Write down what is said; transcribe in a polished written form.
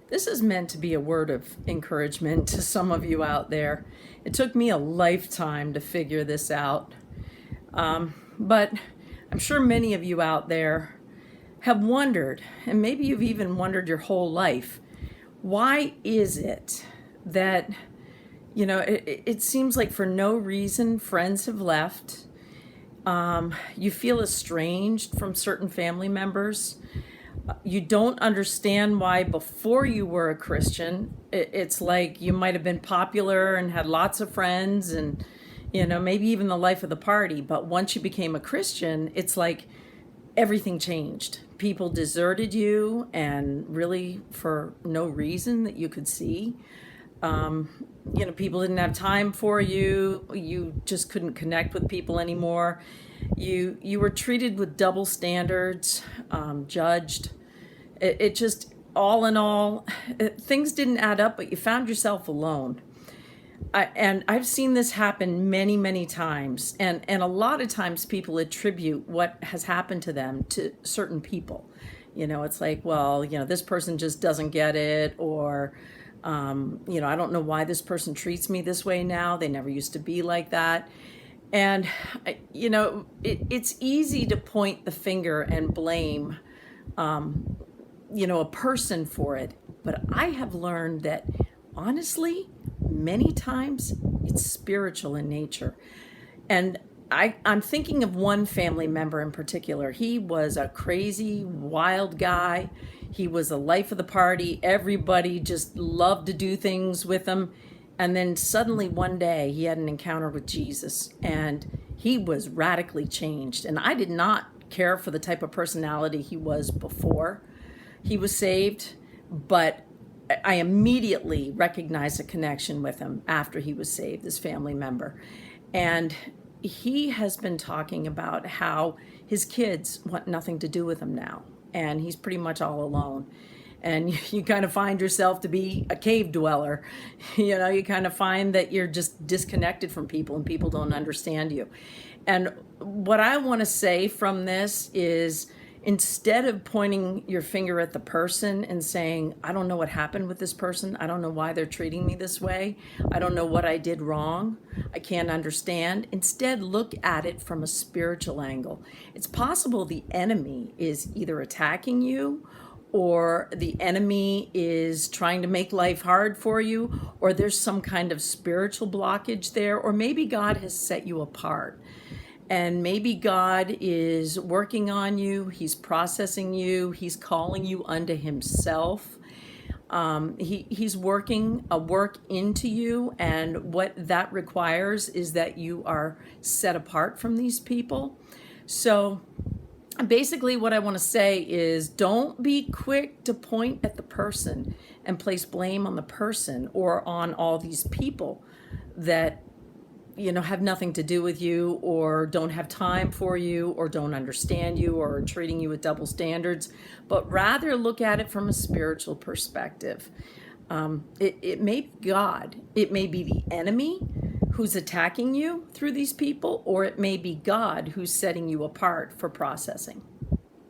This is meant to be a word of encouragement to some of you out there. It took me a lifetime to figure this out. But I'm sure many of you out there have wondered, and maybe you've even wondered your whole life, why is it that, it seems like for no reason friends have left. You feel estranged from certain family members. You don't understand why before you were a Christian, it's like you might have been popular and had lots of friends and, maybe even the life of the party. But once you became a Christian, it's like everything changed. People deserted you, and really for no reason that you could see. People didn't have time for you. You just couldn't connect with people anymore. You were treated with double standards, judged. It just, all in all, things didn't add up, but you found yourself alone. And I've seen this happen many, many times. And a lot of times people attribute what has happened to them to certain people. It's like, well, this person just doesn't get it, or, I don't know why this person treats me this way now. They never used to be like that. And, it's easy to point the finger and blame, a person for it. But I have learned that, honestly, many times it's spiritual in nature. And I'm thinking of one family member in particular. He was a crazy, wild guy. He was the life of the party. Everybody just loved to do things with him. And then suddenly one day he had an encounter with Jesus, and he was radically changed. And I did not care for the type of personality he was before he was saved, but I immediately recognized a connection with him after he was saved, this family member. And he has been talking about how his kids want nothing to do with him now, and he's pretty much all alone. And you kind of find yourself to be a cave dweller. You kind of find that you're just disconnected from people and people don't understand you. And what I want to say from this is, instead of pointing your finger at the person and saying, I don't know what happened with this person. I don't know why they're treating me this way. I don't know what I did wrong. I can't understand. Instead, look at it from a spiritual angle. It's possible the enemy is either attacking you, or the enemy is trying to make life hard for you, or there's some kind of spiritual blockage there, or maybe God has set you apart. And maybe God is working on you. He's processing you. He's calling you unto himself. He's working a work into you. And what that requires is that you are set apart from these people. So basically what I want to say is, don't be quick to point at the person and place blame on the person or on all these people that have nothing to do with you, or don't have time for you, or don't understand you, or are treating you with double standards, but rather look at it from a spiritual perspective. It may be God, it may be the enemy who's attacking you through these people, or it may be God who's setting you apart for processing.